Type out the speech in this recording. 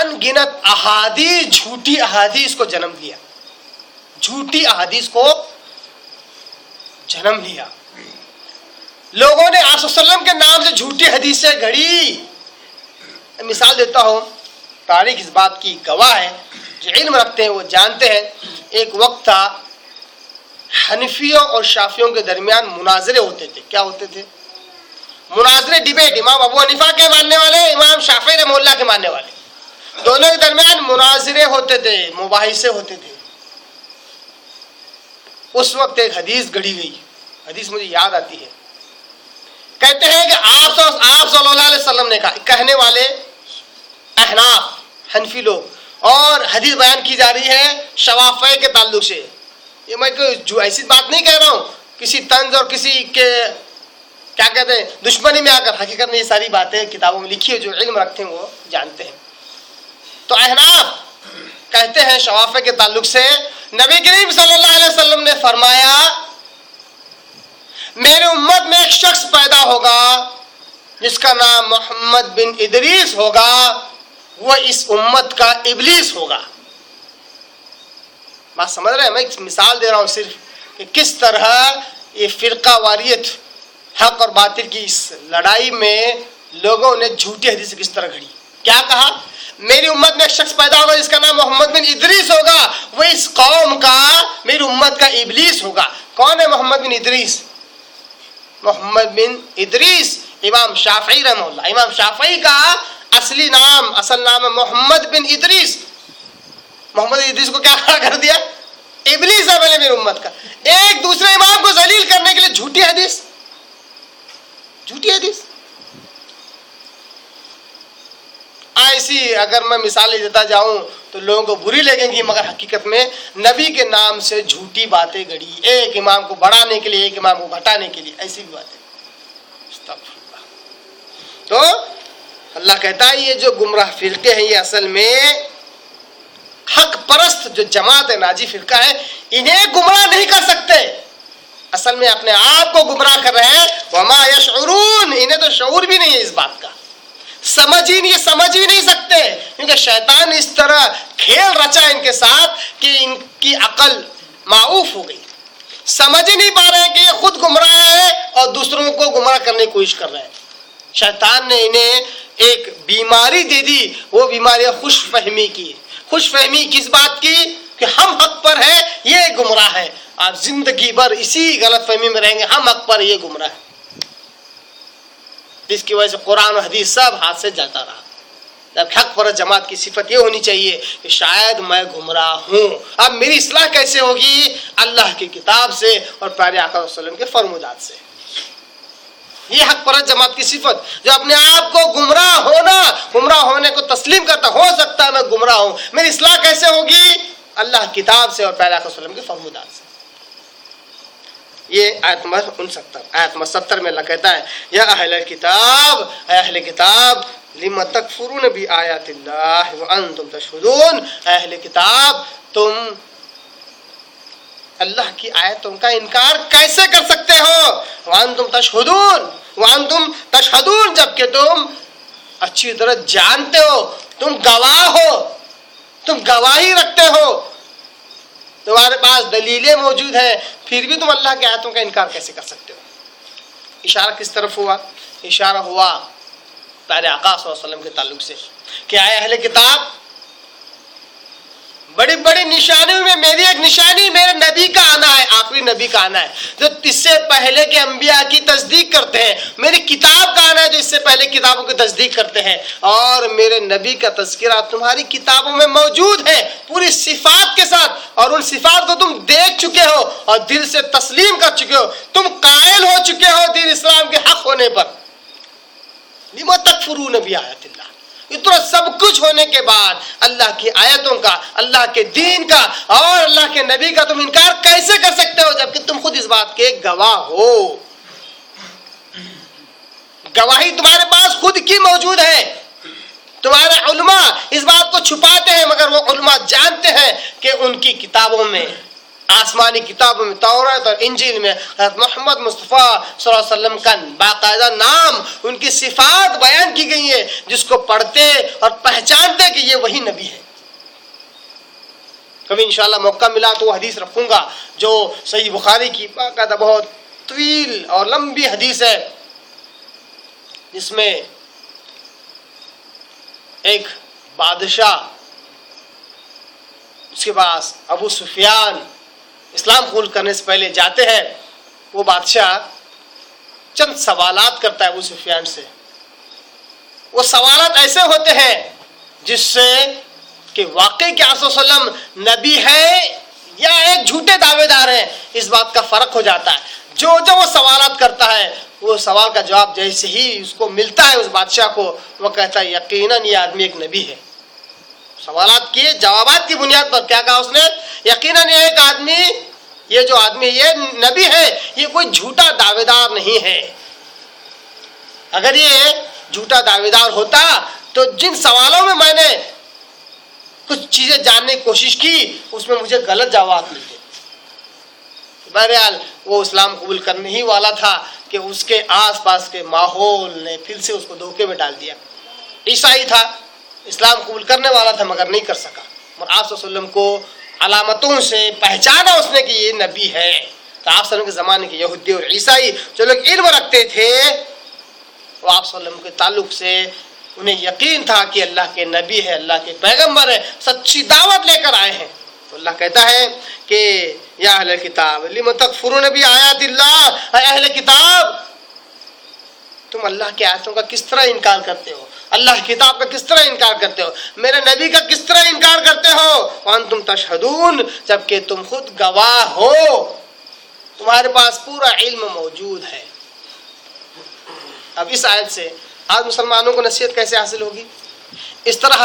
ان گنت احادیث، جھوٹی احادیث کو جنم دیا، جھوٹی احادیث کو جنم دیا. لوگوں نے آپ صلی اللہ علیہ وسلم کے نام سے جھوٹی حدیثیں گھڑی. مثال دیتا ہوں، تاریخ اس بات کی گواہ ہے، جو علم رکھتے ہیں وہ جانتے ہیں. ایک وقت تھا حنفیوں اور شافعیوں کے درمیان مناظرے ہوتے تھے. کیا ہوتے تھے؟ مناظرے، ڈیبیٹ. امام ابو حنیفہ کے ماننے والے، امام شافعی رحمہ اللہ کے ماننے والے، دونوں کے درمیان مناظرے ہوتے تھے، مباحثے ہوتے تھے. اس وقت ایک حدیث گھڑی گئی. حدیث مجھے یاد آتی ہے. کہتے ہیں کہ آپ صلی اللہ علیہ وسلم نے کہا، کہنے والے احناف حنفی لوگ، اور حدیث بیان کی جا رہی ہے شوافع کے تعلق سے. یہ میں جو ایسی بات نہیں کہہ رہا ہوں کسی طنز اور کسی کے کیا کہتے ہیں دشمنی میں آ کر. حقیقت میں یہ ساری باتیں کتابوں میں لکھی ہے، جو علم رکھتے ہیں وہ جانتے ہیں. تو احناف کہتے ہیں شوافع کے تعلق سے، نبی کریم صلی اللہ علیہ وسلم نے فرمایا میرے امت میں ایک شخص پیدا ہوگا جس کا نام محمد بن ادریس ہوگا، وہ اس امت کا ابلیس ہوگا. بات سمجھ رہے ہیں؟ میں ایک مثال دے رہا ہوں صرف کہ کس طرح یہ فرقہ واریت، حق اور باطل کی اس لڑائی میں لوگوں نے جھوٹی حدیث کس طرح گھڑی. کیا کہا؟ میری امت میں ایک شخص پیدا ہوگا جس کا نام محمد بن ادریس ہوگا، وہ اس قوم کا، میری امت کا ابلیس ہوگا. کون ہے محمد بن ادریس؟ محمد بن ادریس امام شافعی رحمہ اللہ. امام شافعی کا اصل نام ہے محمد بن ادریس. محمد ادریس کو کیا کر دیا؟ ابلیس ہے پہلے میری امت کا. ایک دوسرے امام کو ذلیل کرنے کے لیے جھوٹی حدیث، جھوٹی حدیث. ایسی اگر میں مثالیں دیتا جاؤں تو لوگوں کو بری لگیں گی، مگر حقیقت میں نبی کے نام سے جھوٹی باتیں گڑی، ایک امام کو بڑھانے کے لیے، ایک امام کو گھٹانے کے لیے، ایسی بھی باتیں. تو اللہ کہتا ہے یہ جو گمراہ فرقے ہیں یہ اصل میں حق پرست جو جماعت ناجی فرقہ ہے، انہیں گمراہ نہیں کر سکتے. اصل میں اپنے آپ کو گمراہ کر رہے ہیں. وما یشعرون، انہیں تو شعور بھی نہیں ہے اس بات کا، سمجھ ہی نہیں سکتے، کیونکہ شیطان نے اس طرح کھیل رچا ان کے ساتھ کہ ان کی عقل معوف ہو گئی. سمجھ ہی نہیں پا رہے ہیں کہ یہ خود گمراہ ہے اور دوسروں کو گمراہ کرنے کی کوشش کر رہے ہیں. شیطان نے انہیں ایک بیماری دے دی، وہ بیماری خوش فہمی کی. خوش فہمی کس بات کی؟ کہ ہم حق پر ہیں، یہ گمراہ ہے. آپ زندگی بھر اسی غلط فہمی میں رہیں گے، ہم حق پر، یہ گمراہ ہے. جس کی وجہ سے قرآن و حدیث سب ہاتھ سے جاتا رہا. جب حق پر جماعت کی صفت یہ ہونی چاہیے کہ شاید میں گمراہ ہوں، اب میری اصلاح کیسے ہوگی؟ اللہ کی کتاب سے اور پیارے آقا صلی اللہ علیہ وسلم کے فرمودات سے. یہ حق پرست جماعت کی صفت جو اپنے آپ کو گمراہ ہونے کو تسلیم کرتا. ہو سکتا ہے میں گمراہ ہوں، میری اصلاح کیسے ہوگی؟ اللہ کتاب سے اور پیارے آقا صلی اللہ علیہ وسلم کے فرمودات سے. یہ آیت نمبر 70 میں اللہ کہتا ہے یا اہل کتاب، اے اہل کتاب، لم تکفرون بآیات اللہ وانتم تشہدون. اہل کتاب، تم اللہ کی آیتوں کا انکار کیسے کر سکتے ہو؟ وانتم تشہدون، جبکہ تم اچھی طرح جانتے ہو، تم گواہ ہو، تم گواہی رکھتے ہو، تمہارے پاس دلیلیں موجود ہیں، پھر بھی تم اللہ کی آیتوں کا انکار کیسے کر سکتے ہو؟ اشارہ کس طرف ہوا؟ اشارہ ہوا پیارے آقا صلی اللہ علیہ وسلم کے تعلق سے کہ آئے اہل کتاب، بڑی بڑی نشانیوں میں میری ایک نشانی میرے نبی کا آنا ہے، آخری نبی کا آنا ہے جو اس سے پہلے کے انبیاء کی تصدیق کرتے ہیں. میری کتاب کا آنا ہے جو اس سے پہلے کتابوں کی تصدیق کرتے ہیں، اور میرے نبی کا تذکرہ تمہاری کتابوں میں موجود ہے پوری صفات کے ساتھ، اور ان صفات کو تم دیکھ چکے ہو اور دل سے تسلیم کر چکے ہو، تم قائل ہو چکے ہو دین اسلام کے حق ہونے پر. لم تکفرون بآیات اللہ، اتنا سب کچھ ہونے کے بعد اللہ کی آیتوں کا، اللہ کے دین کا اور اللہ کے نبی کا تم انکار کیسے کر سکتے ہو جبکہ تم خود اس بات کے گواہ ہو؟ گواہی تمہارے پاس خود کی موجود ہے. تمہارے علماء اس بات کو چھپاتے ہیں، مگر وہ علماء جانتے ہیں کہ ان کی کتابوں میں، آسمانی کتابوں میں، تورات اور انجیل میں حضرت محمد مصطفیٰ صلی اللہ علیہ وسلم کا باقاعدہ نام، ان کی صفات بیان کی گئی ہے، جس کو پڑھتے اور پہچانتے کہ یہ وہی انشاءاللہ موقع ملا تو وہ حدیث رکھوں گا جو صحیح بخاری کی باقاعدہ بہت طویل اور لمبی حدیث ہے، جس میں ایک بادشاہ، اس کے پاس ابو سفیان اسلام قبول کرنے سے پہلے جاتے ہیں. وہ بادشاہ چند سوالات کرتا ہے ابو سفیان سے. وہ سوالات ایسے ہوتے ہیں جس سے کہ واقعی کہ آپ صلی اللہ علیہ وسلم نبی ہے یا ایک جھوٹے دعوے دار ہیں، اس بات کا فرق ہو جاتا ہے. جو وہ سوالات کرتا ہے، وہ سوال کا جواب جیسے ہی اس کو ملتا ہے اس بادشاہ کو، وہ کہتا ہے یقیناً یہ آدمی ایک نبی ہے. سوالات کیے، جوابات کی بنیاد پر کیا کہا اس نے؟ یقیناً یہ ایک آدمی، یہ جو آدمی یہ نبی ہے، یہ کوئی جھوٹا دعوے دار نہیں ہے. اگر یہ جھوٹا دعوے دار ہوتا تو جن سوالوں میں میں نے کچھ چیزیں جاننے کی کوشش کی اس میں مجھے غلط جواب ملتے. بہرحال وہ اسلام قبول کرنے ہی والا تھا کہ اس کے آس پاس کے ماحول نے پھر سے اس کو دھوکے میں ڈال دیا. عیسائی تھا، اسلام قبول کرنے والا تھا مگر نہیں کر سکا. اور آپ صلی اللہ علیہ وسلم کو علامتوں سے پہچانا اس نے کہ یہ نبی ہے. تو آپ صلی اللہ علیہ وسلم کے زمانے کے یہودی اور عیسائی جو لوگ علم رکھتے تھے، وہ آپ صلی اللہ علیہ وسلم کے تعلق سے انہیں یقین تھا کہ اللہ کے نبی ہے، اللہ کے پیغمبر ہے، سچی دعوت لے کر آئے ہیں. تو اللہ کہتا ہے کہ یا اہل کتاب لم تکفرون بآیات اللہ، اے اہل کتاب تم اللہ کی آیتوں کا کس طرح انکار کرتے ہو، اللہ کی کتاب کا کس طرح انکار کرتے ہو، میرے نبی کا کس طرح انکار کرتے ہو، وانتم تشہدون، جبکہ تم خود گواہ ہو، تمہارے پاس پورا علم موجود ہے. اب اس آیت سے آج مسلمانوں کو نصیحت کیسے حاصل ہوگی؟ اس طرح